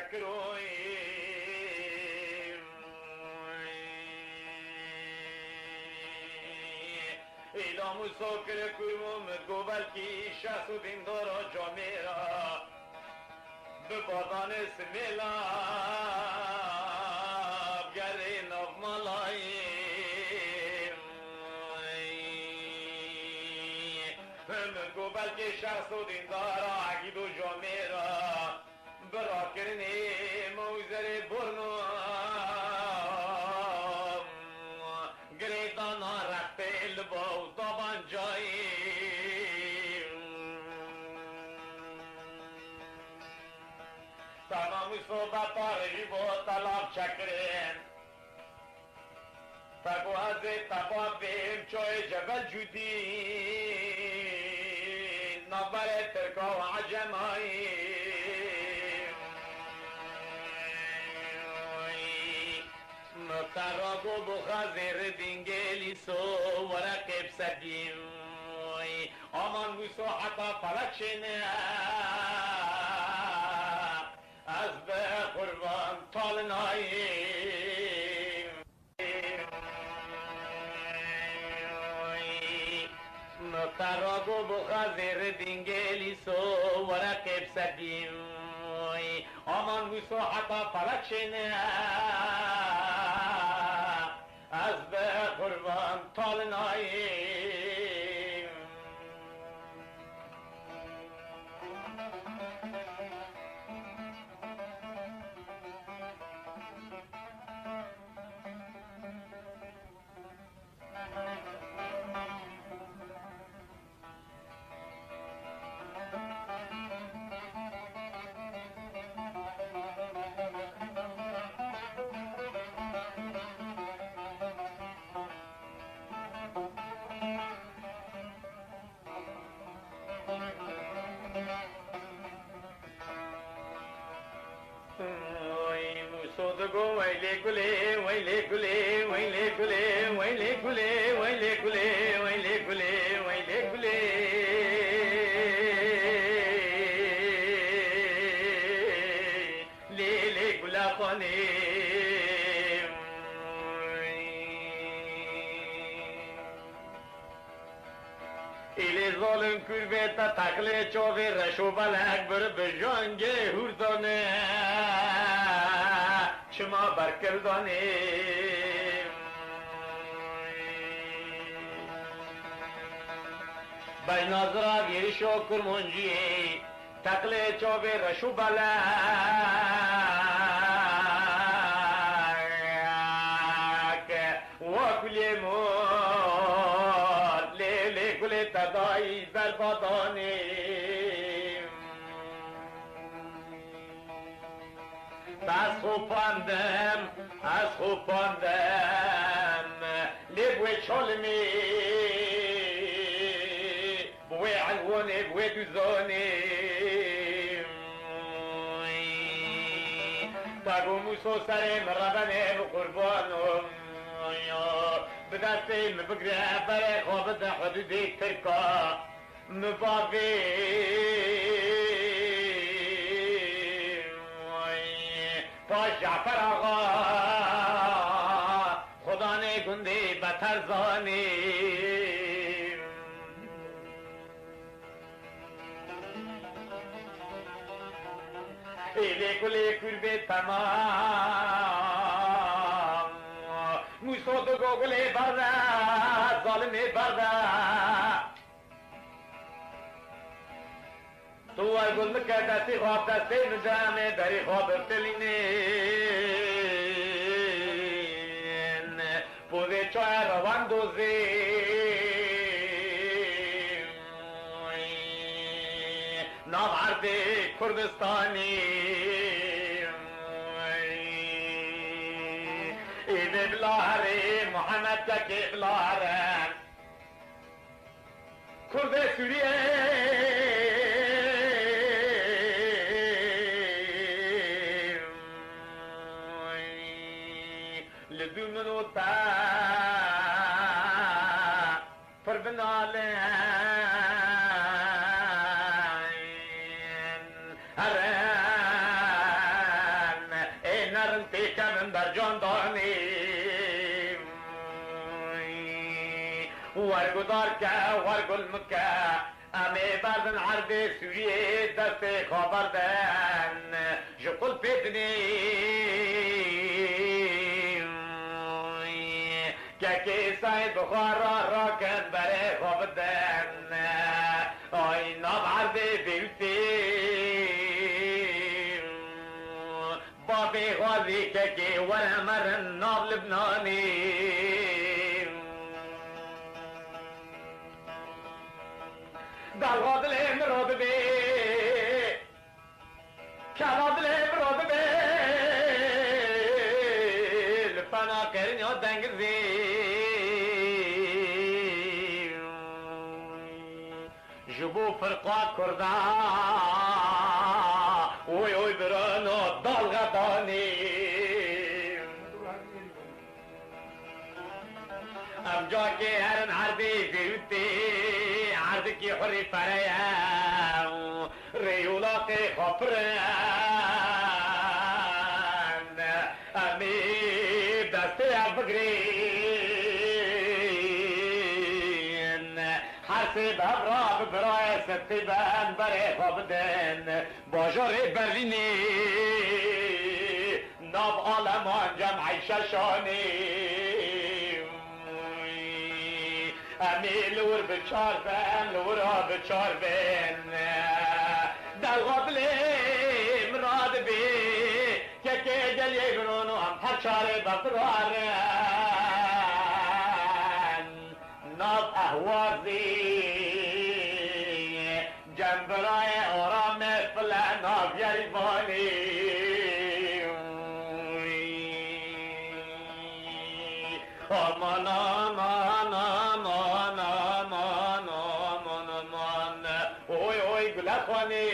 چکروی ایلا مساکر کرموم گوبل کی شخص و دیندارا جامیرا به بادان سمیلا گره ناف مالایی گوبل کی شخص و دیندارا عقید و جامیرا برا کرنی موزر برنو گریدانا رفته لبا و دابانجایی تمام صحبت آرهی با طلاب چکرین تکو حضرت تبابیم چای جبل جودی نبر ترکا و عجمایی مقتراغو بخازر دینگلی سو ورقب سدیم آمان گوسو حتا فلکشنه از به قربان تالنایی مقتراغو بخازر دینگلی سو ورقب سدیم آمان گوسو حتا فلکشنه از به قربان تالنایی صدقو ويلي كلي ويلي كلي ويلي كلي ويلي كلي ويلي كلي ويلي كلي ويلي كلي ليلي كلا قني إلي ظالم كربتا تقلي چوفي رشو بلک بر بجانگه هردانه شما برکردانی بای ناظرا گیرشو کرمونجی تقلی چوب رشو بلک و کلی مور لیلی کلی تدایی بربادانی از خوب پاندم لبوی چالمی بوی علوانی بوی دوزانی تاگو موسو سرم ربنم قربانم بدستیم بگره برای خواب ده حدودی ترکا مباقی تا جعفر آقا خدا نے گندی بتر زانی ایلی کلی کربی تمام موسو دو گوگلی برده ظالمی برده تو گل مکه دستی خواب دستی مجرمه داری خواب ابتلینین پوزه چای روان دوزی نامرد کردستانی ایده بلاهره محمد تکی بلاهره کرد سوریه لدومنو تا فربنالين هرين ورگدار که ورگل مکه امی بردن عرض سوریه دست خبردن جقل پیتنی که کیسای بخار را کن بره خبردن آی نام عرض بیوتی بابی غازی که ورمرن نام لبنانی دلغاد لیم رود بی کلاد لیم رود بی لپنا کرنی و دنگزی جبو فرقا کردا اوی اوی برانو دلغدانی ام جا که هرن عربی بیوتی عرض کی حری فریم ریولاق خفرن امی دسته بگرین هر سی ببرا برای ستی بند بره خبدن باجار برلینی ناب آلمان جمعی ششانی امی لور بچار بین لورا بچار بین در غبلی مراد بی که جلیه برونو هم هر چاره بقرارن ناب احوازی جنبرای آرام فلان ناب یریبانی آمان آمان آمان آمان آمان آمان اوی اوی گلخوانی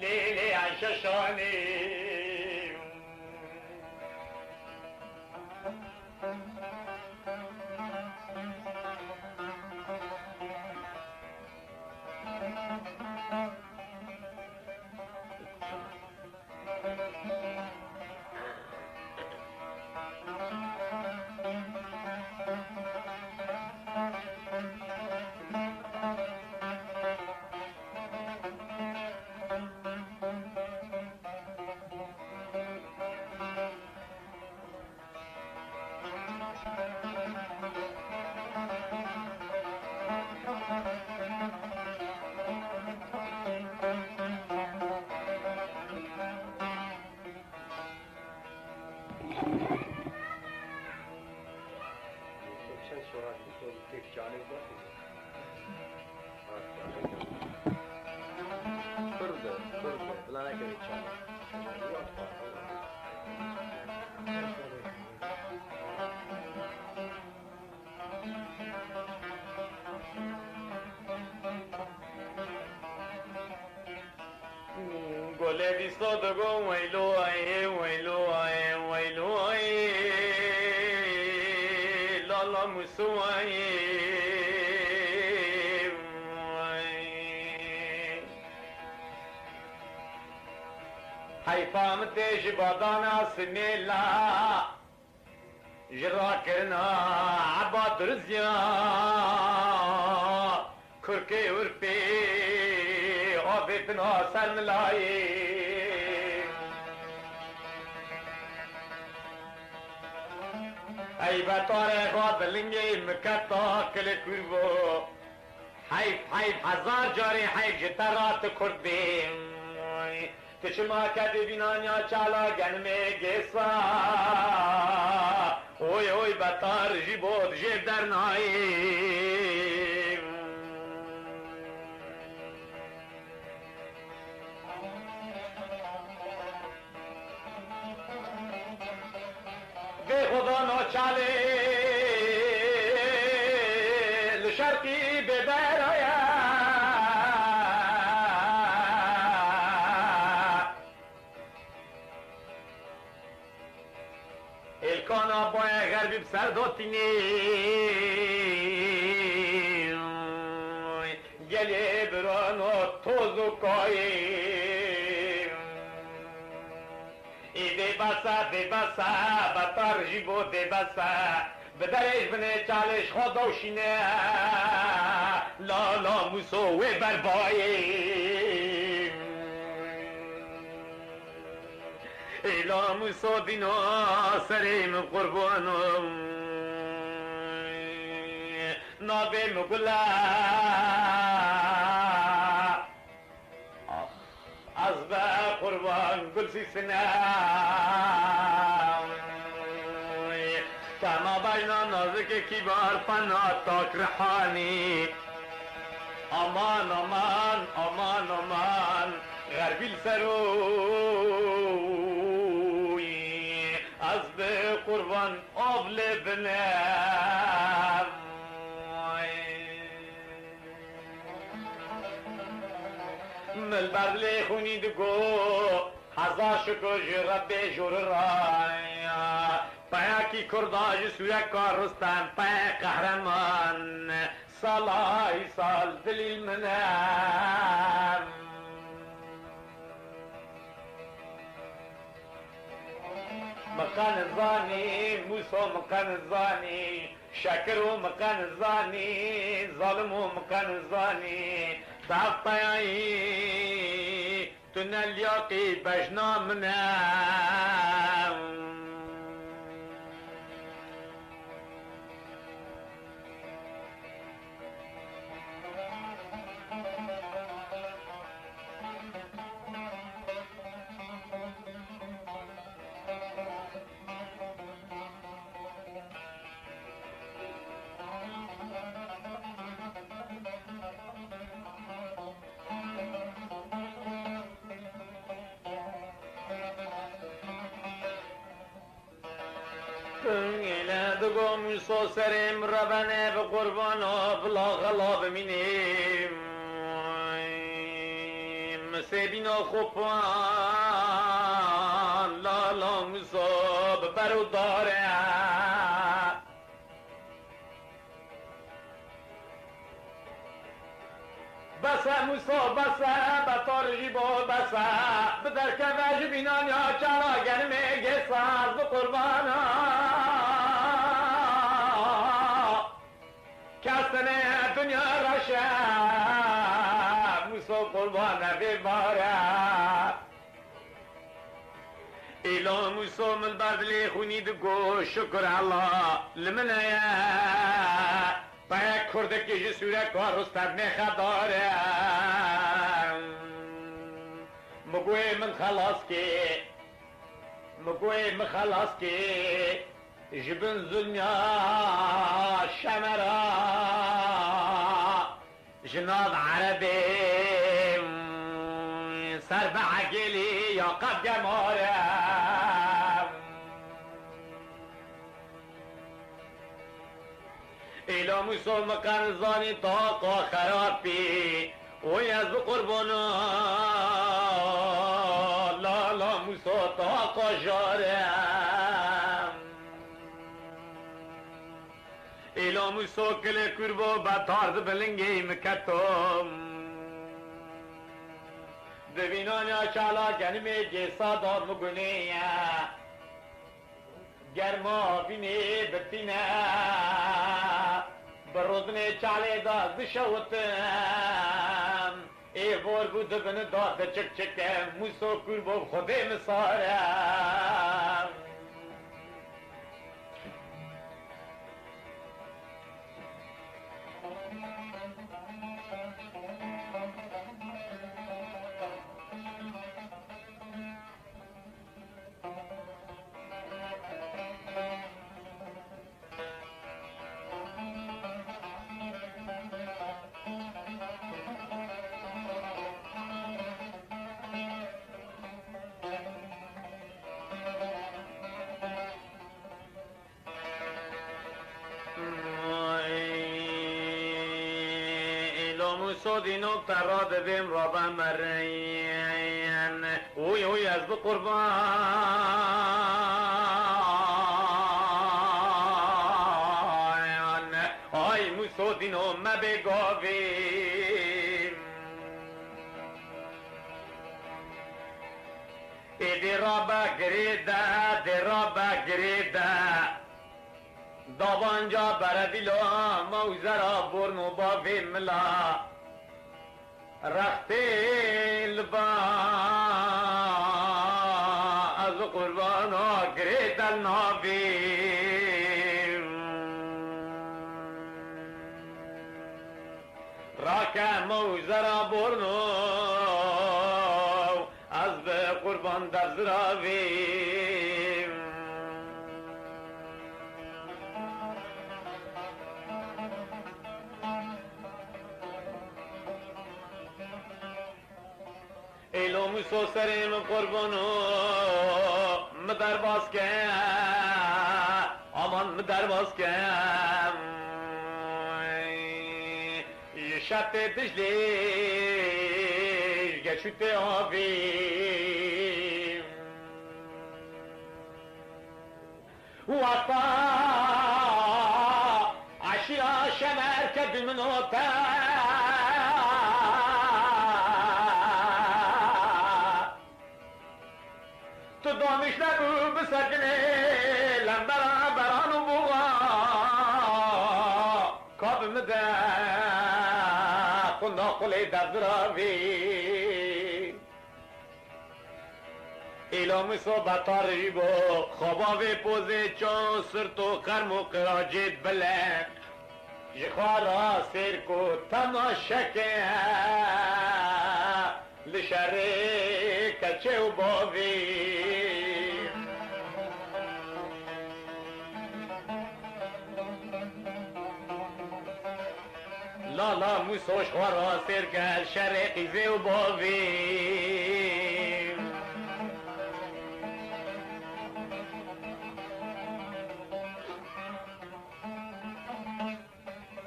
لیلی عششانی گله بیستا دگو ویلو آیه ویلو آیه ویلو آیه لالا موسو آیه حیفام تیش بادانا سمیلا جرا کرنا عباد رزیا کرکی ورپی آفتنا سرملائی ای بطاره غادلنگی مکتا کل کربو حیف هزار جاری حیف جترات کردیم تشما کدی بینانیا چالا گنمه گیسا اوی اوی بطار جی بود جیب در نایی به خدا ناچاله لشرقی به برایا الکانا باید غربی بسر داتینی گلی برانو توزو کایی ای دی بسا بطار جیبو دی بسا بدرش بنه چالش خودوشینه لالا موسو و بربایی ایلا موسو دینا سریم قربانم نابیم گلا از به قربان گل سیسنه کما باینا نازک کیبار پنا تاک رحانی امان امان امان امان غربیل سروی از به قربان آبل بنم مل بردل خونی دگو هزار شکر جرب جور رای پایا کی کرداج سویا کارستان پایا قهرمان سالای سال دلیل منم مکان الزاني موسى مكان الزاني شاكر مكان الزاني ظالم مكان الزاني ضعف طيعي تنالياقي بجنا منام إلى دقوم صوصرم ربنا بقربانا بلا غلا بمينيم مسيبنا خبان لا لا مصاب برودارا بسا موسا بسا بطار جيبو بسا بدر كفاش بينان يا چارا گرمه گساز بقربانا كاستنه دنيا رشا موسا قربانا ببارا إلا موسا من بعد لي خوني دقو شكر الله لمنايا باید کرده که جسوره کار رستم نخدارم مگوی من خلاص که جبن ظلمیا شمرا جناب عربی سر به عقلی یا قد گمارم ایلا موسو مکان زانی طاقا خرابی ویز بقربانا لالا موسو طاقا جارم ایلا موسو کل کربو بطارد بلنگی مکتم دوینانیا چالا گنمی جیسا دار مگونیا گرما بینی بتینا بروزنه چاله دا دشوتم ای بور بود بن دا چک چکم موسو کربو خوده مسارم صدي نقطة راد بهم ربا مرين وي از بقربان هاي مسودينو ما بقوفين دي ربا قريدة دابانجا بردیلا موزرا برنو با ملا رختی لبا از قربانا گریدل نابی راکه موزرا برنو از به قربان در زراوی ایلو موسو سریم قربانو مدر باز که aman mı dervazken Şatte dişler geçütte abim Vata aşıya şemer kedümün ota Tudamışlar bu sakine lembera beranı buğa Kabımı da ناقل دزراوی ایلام صحبت ریبو خواباوی پوزه چون سرتو خرم و قراجید بلند جخوارا سیر کو تماشکه لشره کچه و باوی لالا موسوش خورا سرگل شرقی زیو باوی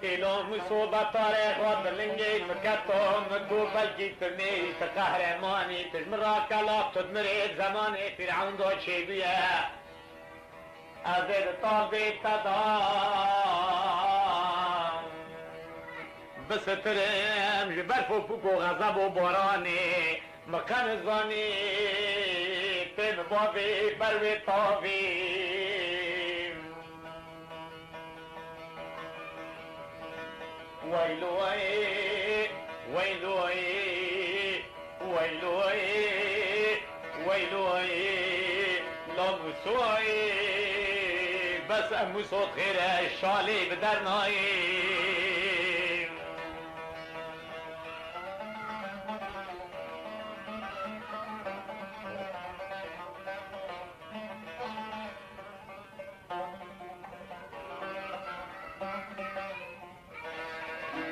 ایلو موسو بطاره خواد لنگی مکتو مدو بلگی ترمی تقهرمانی تجمرا کلاق تدمرید زمانی فرعون دو چی بیه ازید طابی تدام بسترم جبرف و پوک و غضب و بارانی مکان زانی تن بابی بروی تاوی ویلوی ویلوی ویلوی ویلوی لاموسوی بس اموسوت خیره شالی بدرنایی